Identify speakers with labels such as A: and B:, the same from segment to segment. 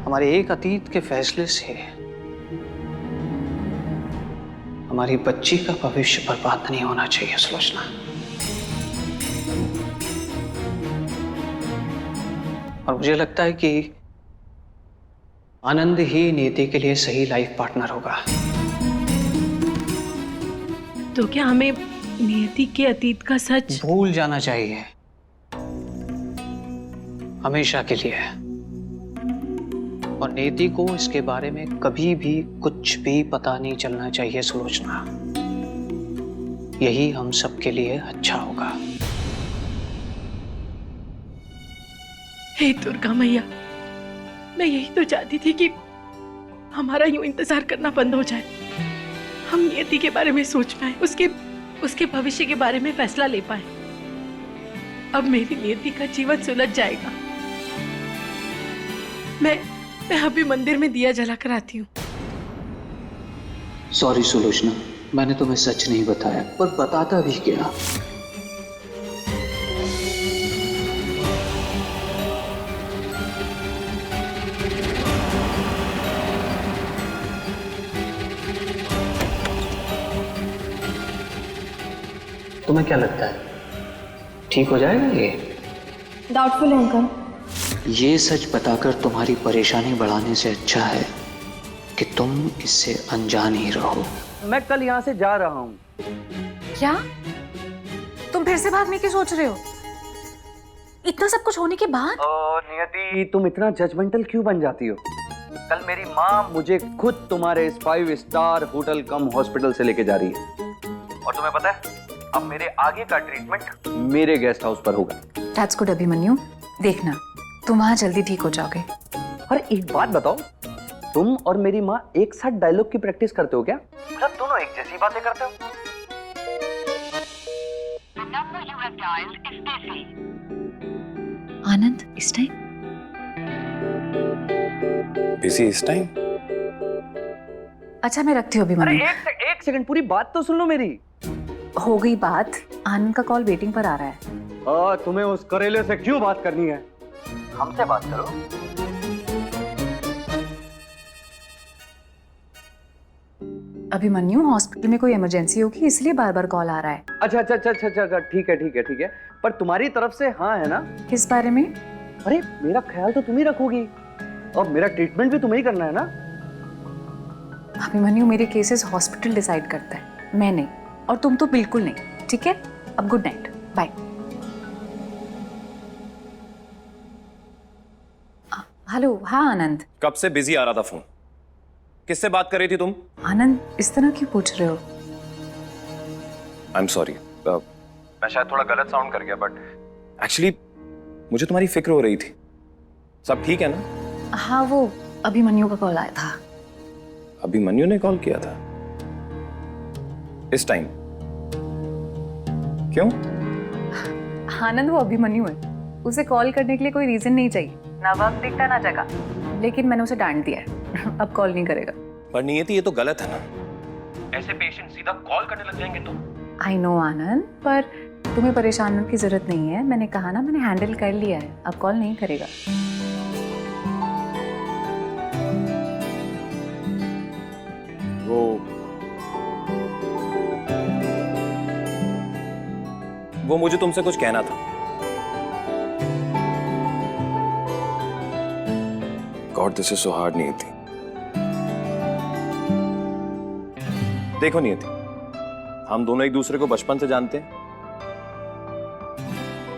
A: हमारे एक अतीत के फैसले से हमारी बच्ची का भविष्य बर्बाद नहीं होना चाहिए सुलोचना। और मुझे लगता है कि आनंद ही नियति के लिए सही लाइफ पार्टनर होगा।
B: तो क्या हमें नियति के अतीत का सच
A: भूल जाना चाहिए हमेशा के लिए, और नियति को इसके बारे में कभी भी कुछ भी पता नहीं चलना चाहिए सुलोचना। यही हम सबके लिए अच्छा होगा।
B: हे दुर्गा मैया, मैं यही तो चाहती थी कि हमारा यूं इंतजार करना बंद हो जाए, हम नियति के बारे में सोच पाए, उसके भविष्य के बारे में फैसला ले पाए। अब मेरी नियति का जीवन सुलझ जाएगा। मैं अभी मंदिर में दिया जलाकर आती हूँ।
A: सॉरी सुलोचना, मैंने तुम्हें सच नहीं बताया, पर बताता भी क्या। तुम्हें क्या लगता है ठीक हो जाएगा ये?
C: डाउटफुल है अंकल।
A: ये सच बताकर तुम्हारी परेशानी बढ़ाने से अच्छा है कि तुम इससे अनजान ही रहो।
D: मैं कल यहाँ से जा रहा हूँ।
C: क्या तुम फिर से भागने की सोच रहे हो इतना सब कुछ होने के बाद?
D: नियति, तुम इतना जजमेंटल क्यों बन जाती हो? कल मेरी माँ मुझे खुद तुम्हारे इस 5 स्टार होटल कम हॉस्पिटल से लेके जा रही है, और तुम्हें पता है अब मेरे आगे का ट्रीटमेंट मेरे गेस्ट हाउस पर होगा।
C: दैट्स गुड अभिमन्यु, देखना तुम वहां जल्दी ठीक हो जाओगे।
D: अरे एक बात बताओ, तुम और मेरी माँ एक साथ डायलॉग की प्रैक्टिस करते हो क्या? मतलब दोनों एक जैसी बातें करते हो?
C: आनंद इस टाइम
E: बिजी इस टाइम?
C: अच्छा मैं रखती हूँ अभिमन्यु।
D: अरे एक सेकंड, पूरी बात तो सुन लो मेरी।
C: हो गई बात, आनंद का कॉल वेटिंग पर आ रहा है।
D: तुम्हें उस करेले से क्यों बात करनी है? हमसे बात करो।
C: अभिमन्यु हॉस्पिटल में कोई इमरजेंसी होगी इसलिए बार बार कॉल आ रहा है।
D: अच्छा, ठीक है, पर तुम्हारी तरफ से हाँ है ना?
C: किस बारे में?
D: अरे मेरा ख्याल तो तुम ही रखोगी, और मेरा ट्रीटमेंट भी तुम्हें ही करना है ना?
C: अभिमन्यु मेरे केसेस हॉस्पिटल डिसाइड करता है, मैं नहीं, और तुम तो बिल्कुल नहीं। ठीक है, अब गुड नाइट, बाय। हेलो, हाँ आनंद।
E: कब से बिजी आ रहा था फोन? किससे बात कर रही थी तुम?
C: आनंद इस तरह क्यों पूछ रहे हो?
E: आई एम सॉरी, मैं शायद थोड़ा गलत साउंड कर गया, बट एक्चुअली मुझे तुम्हारी फिक्र हो रही थी। सब ठीक है ना?
C: हाँ, वो अभिमन्यु का कॉल आया था।
E: अभिमन्यु ने कॉल किया था इस टाइम? क्यों?
C: आनंद वो अभिमन्यु है, उसे कॉल करने के लिए कोई रीजन नहीं चाहिए, ना वक्त दिखता ना जगह। लेकिन मैंने उसे डांट दिया है, अब कॉल नहीं करेगा।
E: पर नियति, ये तो गलत है ना? ऐसे पेशेंट सीधा कॉल करने लग जाएंगे तो?
C: आई नो आनंद, पर तुम्हें परेशान होने की जरूरत नहीं है। मैंने कहा ना, मैंने हैंडल कर लिया है, अब कॉल नहीं करेगा।
E: वो मुझे तुमसे कुछ कहना था। God, this is so hard नियति। देखो नियति, हम दोनों एक दूसरे को बचपन से जानते हैं,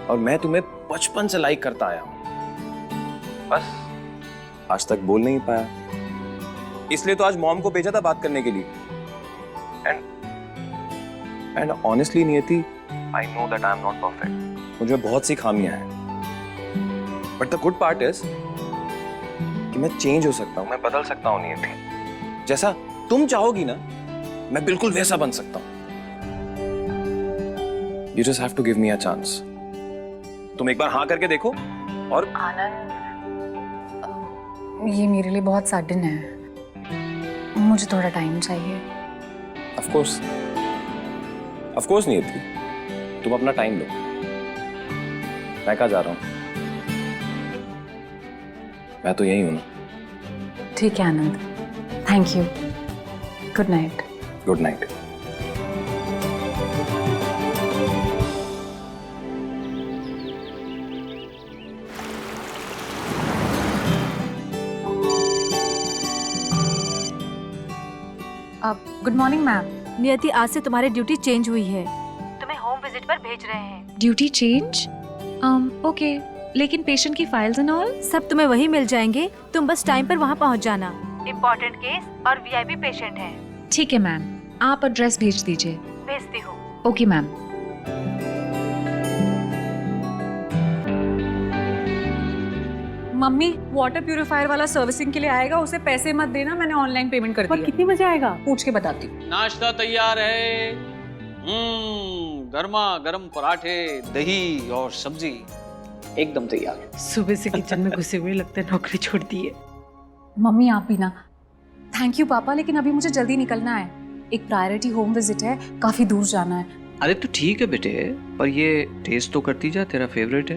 E: और मैं तुम्हें बचपन से लाइक करता आया हूं, बस आज तक बोल नहीं पाया। इसलिए तो आज मॉम को भेजा था बात करने के लिए। एंड ऑनेस्टली नियति, I know that I am not perfect. मुझे बहुत सी खामियां हैं, but the good part is कि मैं चेंज हो सकता हूँ, मैं बदल सकता हूँ नियति। जैसा तुम चाहोगी ना, मैं बिल्कुल वैसा बन सकता हूँ। You just have to give me a chance. तुम एक बार हाँ करके देखो। और
C: आनंद, ये मेरे लिए बहुत सडन है, मुझे थोड़ा टाइम चाहिए।
E: ऑफ कोर्स नियति, तुम अपना टाइम लो। मैं कहाँ जा रहा हूं? मैं तो यही हूं ना।
C: ठीक है Anand, thank you, good night.
E: Good night.
C: Good morning ma'am.
F: Niyati, आज से तुम्हारी ड्यूटी चेंज हुई है, तुम्हें होम विजिट पर भेज रहे हैं।
C: Duty change? ओके, लेकिन पेशेंट की फाइल्स एंड ऑल?
F: सब तुम्हें वही मिल जाएंगे, तुम बस टाइम पर वहाँ पहुँच जाना। इम्पोर्टेंट केस और वीआईपी पेशेंट है।
C: ठीक है मैम, आप एड्रेस भेज दीजिए।
F: भेजती हूँ।
C: Okay ma'am. Mummy, water purifier वाला सर्विसिंग के लिए आएगा, उसे पैसे मत देना, मैंने ऑनलाइन पेमेंट कर दी है।
B: कितने बजे आएगा?
C: पूछ के बताती हूँ।
G: नाश्ता तैयार है। गर्मा गर्म पराठे, दही और सब्जी एकदम तैयार।
B: सुबह से किचन में घुसे हुए लगता है नौकरी छोड़ दी है।
C: मम्मी आप भी ना। थैंक यू पापा, लेकिन अभी मुझे जल्दी निकलना है, एक प्रायोरिटी होम विजिट है, काफी दूर जाना है।
A: अरे तो ठीक है बेटे, पर ये टेस्ट तो करती जा, तेरा फेवरेट है।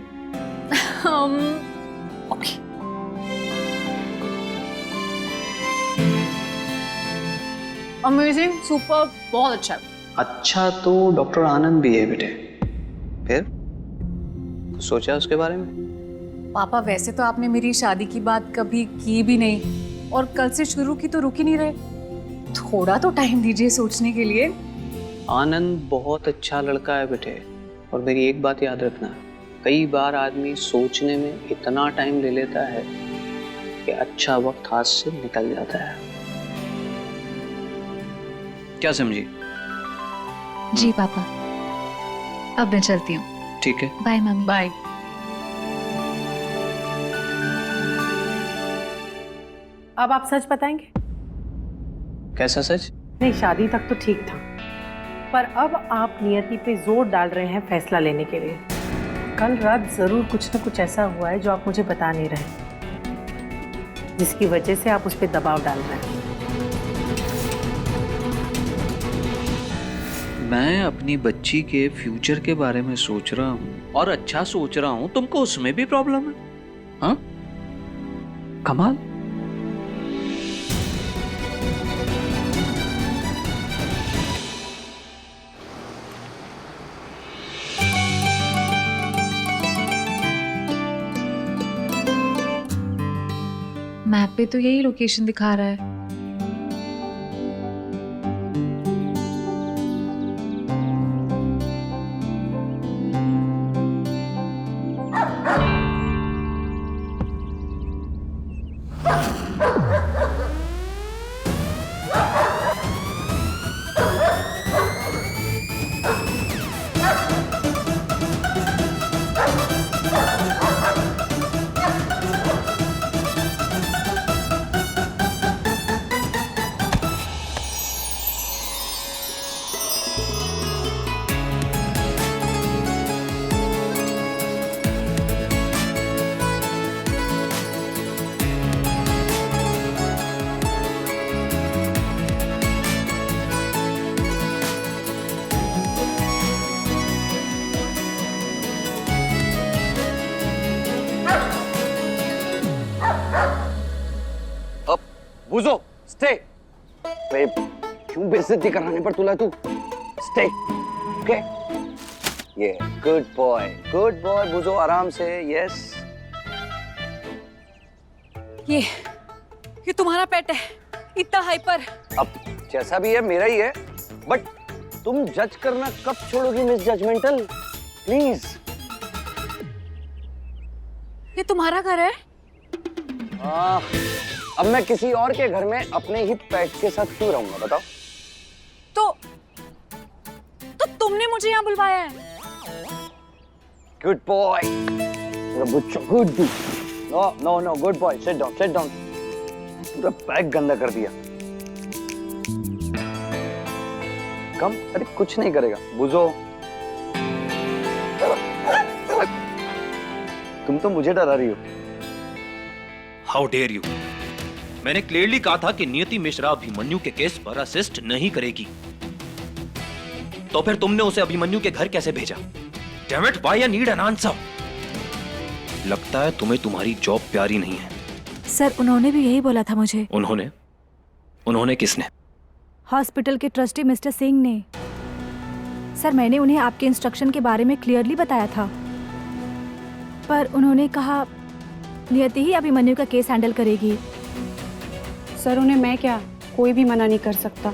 C: ओके। अमेजिंग, सुपर, बहुत अच्छा है।
A: अच्छा तो डॉक्टर आनंद भी है बेटे, फिर कुछ सोचा उसके बारे में?
C: पापा वैसे तो आपने मेरी शादी की बात कभी की भी नहीं, और कल से शुरू की तो रुक ही नहीं रहे। थोड़ा तो टाइम दीजिए सोचने के लिए।
A: आनंद बहुत अच्छा लड़का है बेटे, और मेरी एक बात याद रखना, कई बार आदमी सोचने में इतना टाइम ले लेता है कि अच्छा वक्त हाथ से निकल जाता है। क्या समझी?
C: जी पापा, अब मैं चलती हूँ।
A: ठीक है,
C: बाय मम्मी।
B: बाय। अब आप सच बताएंगे?
A: कैसा सच?
B: नहीं, शादी तक तो ठीक था, पर अब आप नियति पे जोर डाल रहे हैं फैसला लेने के लिए। कल रात जरूर कुछ न कुछ ऐसा हुआ है जो आप मुझे बता नहीं रहे, जिसकी वजह से आप उस पर दबाव डाल रहे हैं।
A: मैं अपनी बच्ची के फ्यूचर के बारे में सोच रहा हूँ, और अच्छा सोच रहा हूँ, तुमको उसमें भी प्रॉब्लम है? हाँ, कमाल।
C: मैप पे तो यही लोकेशन दिखा रहा है।
D: बुझो, स्टे। क्यों बेइज्जती कराने पर तुला तू? Stay, okay? ये गुड बॉय बुझो, आराम से। यस।
C: ये तुम्हारा पेट है, इतना हाइपर।
D: अब जैसा भी है मेरा ही है, बट तुम जज करना कब छोड़ोगी मिस जजमेंटल? प्लीज।
C: ये तुम्हारा घर है?
D: अब मैं किसी और के घर में अपने ही पेट के साथ क्यों रहूंगा बताओ?
C: तो तुमने मुझे यहाँ बुलवाया है?
D: Good boy, good. No good boy, sit down. पूरा बैग गंदा कर दिया। कम, अरे कुछ नहीं करेगा, बुझो। तुम तो मुझे डरा रही हो।
H: How dare you! मैंने क्लियरली कहा था कि नियति मिश्रा अभिमन्यु के केस पर असिस्ट नहीं करेगी, तो फिर तुमने उसे अभिमन्यु के घर कैसे भेजा? Damn it, why I need an answer? लगता है तुम्हें तुम्हारी जॉब प्यारी नहीं है।
F: सर उन्होंने भी यही बोला था मुझे।
H: उन्होंने किसने?
F: हॉस्पिटल के ट्रस्टी मिस्टर सिंह ने। सर मैंने उन्हें आपके इंस्ट्रक्शन के बारे में क्लियरली बताया था, पर उन्होंने कहा नियति ही अभिमन्यु का केस हैंडल करेगी।
I: सर उन्हें मैं क्या, कोई भी मना नहीं कर सकता।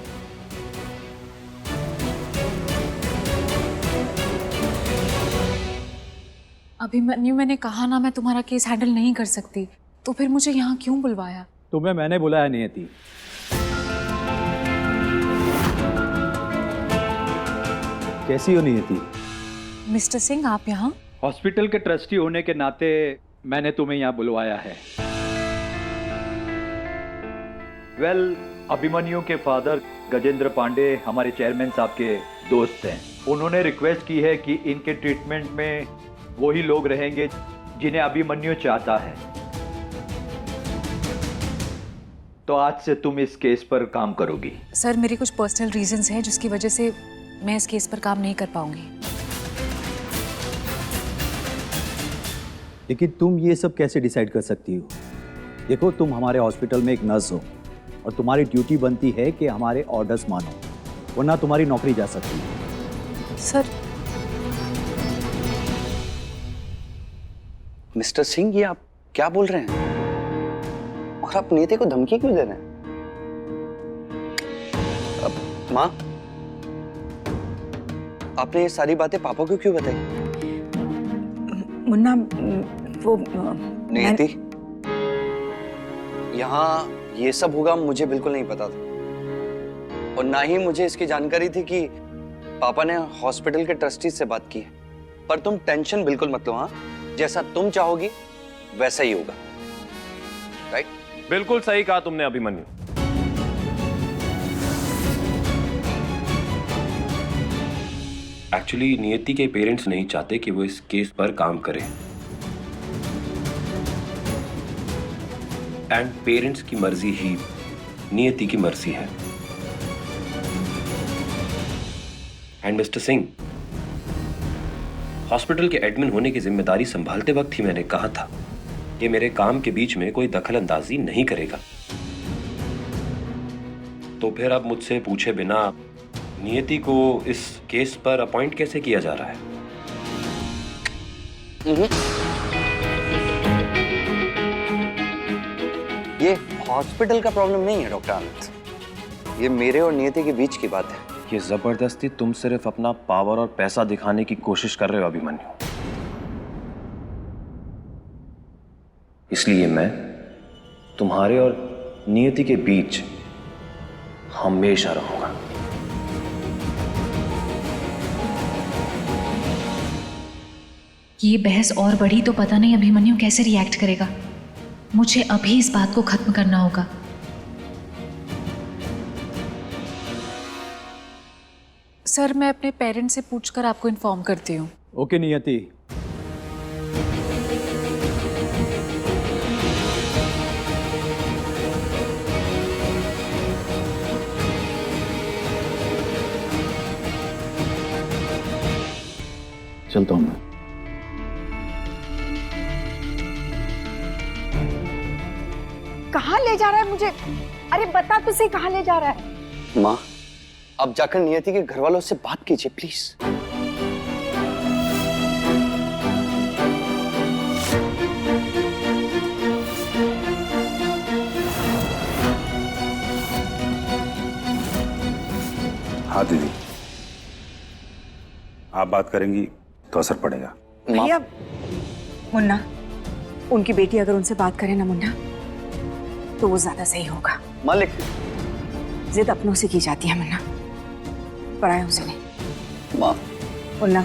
C: अभिमन्यु, मैंने कहा ना मैं तुम्हारा केस हैंडल नहीं कर सकती, तो फिर मुझे यहाँ क्यों बुलवाया?
D: तुम्हें मैंने बुलाया नियति। कैसी हो नियति?
C: मिस्टर सिंह, आप यहाँ?
D: हॉस्पिटल के ट्रस्टी होने के नाते मैंने तुम्हें यहाँ बुलवाया है। वेल, अभिमन्यु के फादर गजेंद्र पांडे हमारे चेयरमैन साहब के दोस्त हैं। उन्होंने रिक्वेस्ट की है कि इनके ट्रीटमेंट में वही लोग रहेंगे जिन्हें अभिमन्यु चाहता है। तो आज से तुम इस केस पर काम करोगी।
C: सर मेरे कुछ पर्सनल रीजंस हैं जिसकी वजह से मैं इस केस पर काम नहीं कर पाऊंगी।
D: लेकिन तुम ये सब कैसे डिसाइड कर सकती हो? देखो, तुम हमारे हॉस्पिटल में एक नर्स हो और तुम्हारी ड्यूटी बनती है कि हमारे ऑर्डर्स मानो, वरना तुम्हारी नौकरी जा सकती है।
C: सर
A: मिस्टर सिंह, ये आप क्या बोल रहे हैं? और आप नियति को धमकी क्यों दे रहे हैं? माँ, आपने ये सारी बातें पापा को क्यों बताई?
I: मुन्ना, वो
A: नियति, यहाँ ये सब होगा मुझे बिल्कुल नहीं पता था, और ना ही मुझे इसकी जानकारी थी कि पापा ने हॉस्पिटल के ट्रस्टी से बात की है। पर तुम टेंशन बिल्कुल मत लो। हाँ, जैसा तुम चाहोगी वैसा ही होगा। राइट?
E: बिल्कुल सही कहा तुमने अभिमन्यु। एक्चुअली नियति के पेरेंट्स नहीं चाहते कि वो इस केस पर काम करे, एंड पेरेंट्स की मर्जी ही नियति की मर्जी है। एंड मिस्टर सिंह, हॉस्पिटल के एडमिन होने की जिम्मेदारी संभालते वक्त ही मैंने कहा था कि मेरे काम के बीच में कोई दखल अंदाजी नहीं करेगा। तो फिर अब मुझसे पूछे बिना नियति को इस केस पर अपॉइंट कैसे किया जा रहा है?
A: ये हॉस्पिटल का प्रॉब्लम नहीं है डॉक्टर आनंद, ये मेरे और नियति के बीच की बात है।
E: ये जबरदस्ती तुम सिर्फ अपना पावर और पैसा दिखाने की कोशिश कर रहे हो अभिमन्यु। इसलिए मैं तुम्हारे और नियति के बीच हमेशा रहूंगा।
C: ये बहस और बढ़ी तो पता नहीं अभिमन्यु कैसे रिएक्ट करेगा। मुझे अभी इस बात को खत्म करना होगा। सर मैं अपने पेरेंट्स से पूछकर आपको इन्फॉर्म करती हूँ।
D: ओके नियति। चलता हूँ मैं।
I: कहाँ ले जा रहा है मुझे? अरे बता तो सही, कहाँ ले जा रहा है?
A: माँ, अब जाकर नियति के घर वालों से बात कीजिए प्लीज।
J: हाँ दीदी, आप बात करेंगी तो असर पड़ेगा।
I: भैया, मुन्ना, उनकी बेटी अगर उनसे बात करे ना मुन्ना, तो वो ज्यादा सही होगा।
A: मालिक,
I: जिद अपनों से की जाती है मुन्ना, परायों से नहीं।
A: माँ,
I: मुन्ना,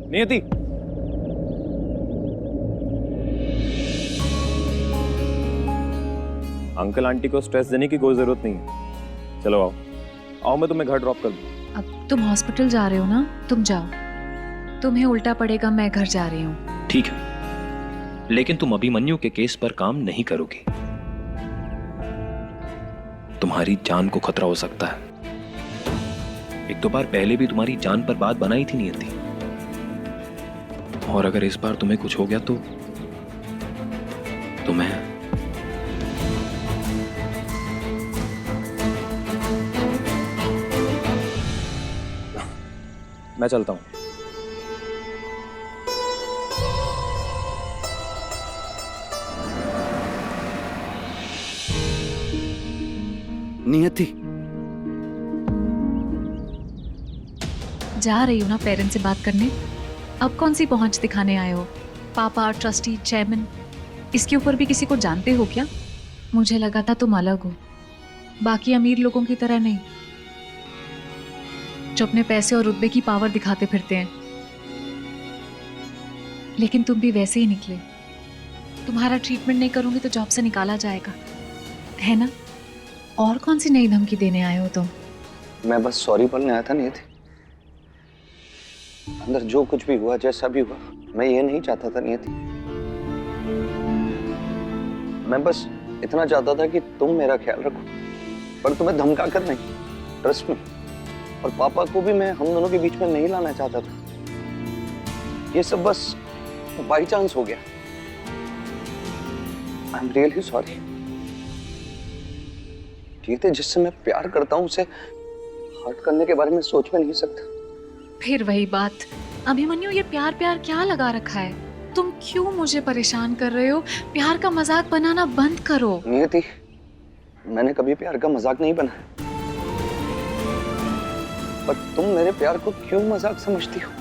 E: नियति, अंकल आंटी को स्ट्रेस देने की कोई जरूरत नहीं है। चलो आओ, आओ मैं तुम्हें घर ड्रॉप कर दूं।
C: अब तुम हॉस्पिटल जा रहे हो ना, तुम जाओ। तुम्हें उल्टा पड़ेगा, मैं घर जा रही हूँ।
H: ठीक है, लेकिन तुम अभिमन्यु के केस पर काम नहीं करोगे। तुम्हारी जान को खतरा हो सकता है। एक दो बार पहले भी तुम्हारी जान पर बात बनाई थी नियति, और अगर इस बार तुम्हें कुछ हो गया तो तुम्हें
E: मैं चलता हूं।
D: नियति,
C: जा रही हूँ ना पेरेंट्स से बात करने। अब कौन सी पहुंच दिखाने आए हो? पापा, ट्रस्टी, चेयरमैन, इसके ऊपर भी किसी को जानते हो क्या? मुझे लगा था तुम अलग हो, बाकी अमीर लोगों की तरह नहीं जो अपने पैसे और रुतबे की पावर दिखाते फिरते हैं। लेकिन तुम भी वैसे ही निकले। तुम्हारा ट्रीटमेंट नहीं करूंगी तो जॉब से निकाला जाएगा, है ना? और कौन सी नई धमकी देने आए हो तुम?
D: मैं बस सॉरी बोलने आया था नियति। अंदर जो कुछ भी हुआ, जैसा भी हुआ, मैं ये नहीं चाहता था नियति। मैं बस इतना चाहता था कि तुम मेरा ख्याल रखो, पर तुम्हें धमका कर नहीं, ट्रस्ट में। और पापा को भी मैं हम दोनों के बीच में नहीं लाना चाहता था। ये सब बस बाई चांस हो गया। I am really sorry. ठीक है, जिससे मैं प्यार करता हूँ उसे हर्ट करने के बारे में सोच भी नहीं सकता।
C: फिर वही बात, अभिमन्यु, ये प्यार प्यार क्या लगा रखा है? तुम क्यों मुझे परेशान कर रहे हो? प्यार का मजाक बनाना बंद करो।
D: नियति, मैंने कभी प्यार का मजाक नहीं बनाया, पर तुम मेरे प्यार को क्यों मजाक समझती हो?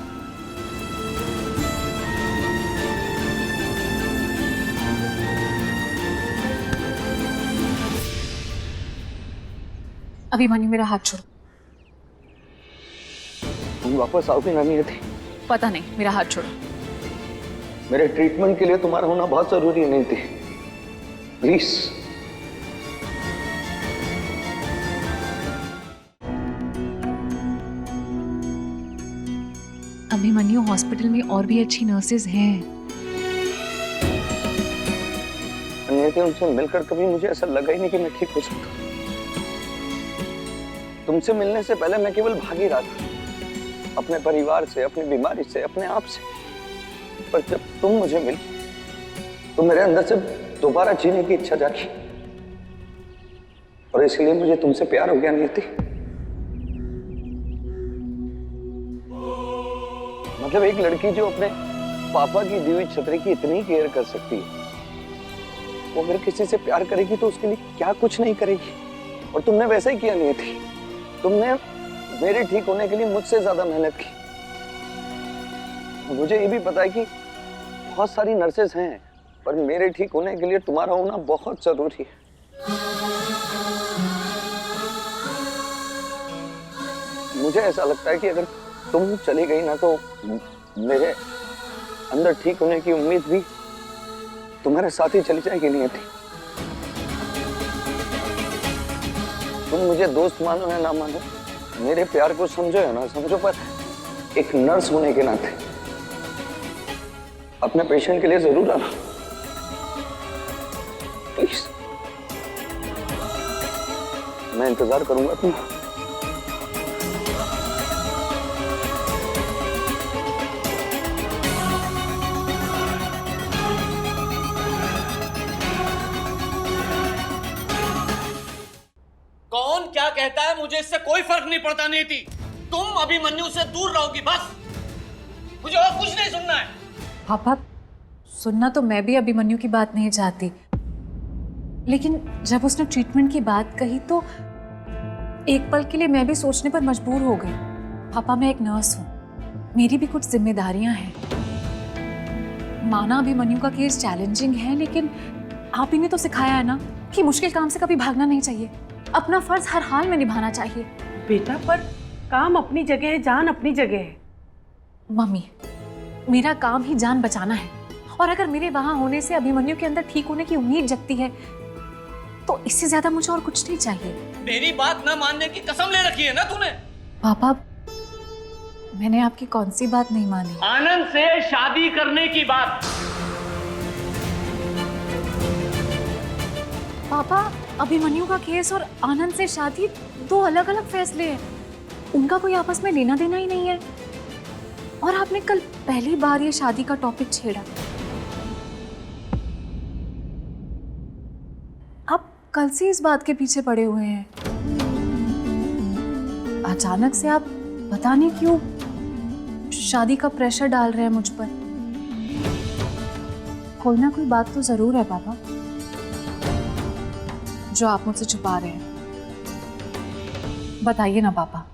C: अभिमन्यु, मेरा हाथ छोड़ो।
D: तुम वापस आओगे ना नियति?
C: पता नहीं, मेरा हाथ छोड़ो।
D: मेरे ट्रीटमेंट के लिए तुम्हारा होना बहुत जरूरी है नियति, प्लीज।
C: अभिमन्यु, हॉस्पिटल में और भी अच्छी नर्सेज हैं।
D: नियति, उनसे मिलकर कभी मुझे ऐसा लगा ही नहीं कि मैं ठीक हो सकता। तुमसे मिलने से पहले मैं केवल भाग ही रहा था, अपने परिवार से, अपनी बीमारी से, अपने आप से। पर जब तुम मुझे मिली तो मेरे अंदर से दोबारा जीने की इच्छा जागी, और इसलिए मुझे तुमसे प्यार हो गया नियति। मतलब एक लड़की जो अपने पापा की दी हुई छतरी की इतनी केयर कर सकती है, वो अगर किसी से प्यार करेगी तो उसके लिए क्या कुछ नहीं करेगी। और तुमने वैसा ही किया नियति। तुमने मेरे ठीक होने के लिए मुझसे ज्यादा मेहनत की। मुझे ये भी पता है कि बहुत सारी नर्सेज हैं, पर मेरे ठीक होने के लिए तुम्हारा होना बहुत जरूरी है। मुझे ऐसा लगता है कि अगर तुम चली गई ना तो मेरे अंदर ठीक होने की उम्मीद भी तुम्हारे साथ ही चली जाएगी नियति। तुम मुझे दोस्त मानो या ना मानो, मेरे प्यार को समझो या ना समझो, पर एक नर्स होने के नाते अपने पेशेंट के लिए जरूर आना, प्लीज। मैं इंतजार करूंगा तुम्हारा।
G: कौन क्या कहता है मुझे इससे कोई फर्क नहीं पड़ता नियति। तुम अभिमन्यु से दूर रहोगी बस, मुझे और कुछ नहीं सुनना है।
C: पापा, सुनना तो मैं भी अभिमन्यु की बात नहीं चाहती, लेकिन जब उसने ट्रीटमेंट की बात कही तो एक पल के लिए मैं भी सोचने पर मजबूर हो गई। पापा, मैं एक नर्स हूँ, मेरी भी कुछ जिम्मेदारियां हैं। माना अभिमन्यु का केस चैलेंजिंग है, लेकिन आप ही ने तो सिखाया है ना कि मुश्किल काम से कभी भागना नहीं चाहिए, अपना फर्ज हर हाल में निभाना चाहिए।
B: बेटा, पर काम अपनी जगह है, जान अपनी जगह है।
C: मम्मी, मेरा काम ही जान बचाना है, और अगर मेरे वहां होने से अभिमन्यु के अंदर ठीक होने की उम्मीद जगती है तो इससे ज्यादा मुझे और कुछ नहीं चाहिए।
G: मेरी बात न मानने की कसम ले रखी है ना तूने।
C: पापा, मैंने आपकी कौन सी बात नहीं मानी?
G: आनंद से शादी करने की बात।
C: पापा, अभिमन्यु का केस और आनंद से शादी दो अलग अलग फैसले हैं। उनका कोई आपस में लेना देना ही नहीं है। और आपने कल पहली बार ये शादी का टॉपिक छेड़ा। आप कल से इस बात के पीछे पड़े हुए हैं। अचानक से आप पता नहीं क्यों शादी का प्रेशर डाल रहे हैं मुझ पर। कोई ना कोई बात तो जरूर है पापा जो आप मुझसे छुपा रहे हैं। बताइए ना पापा।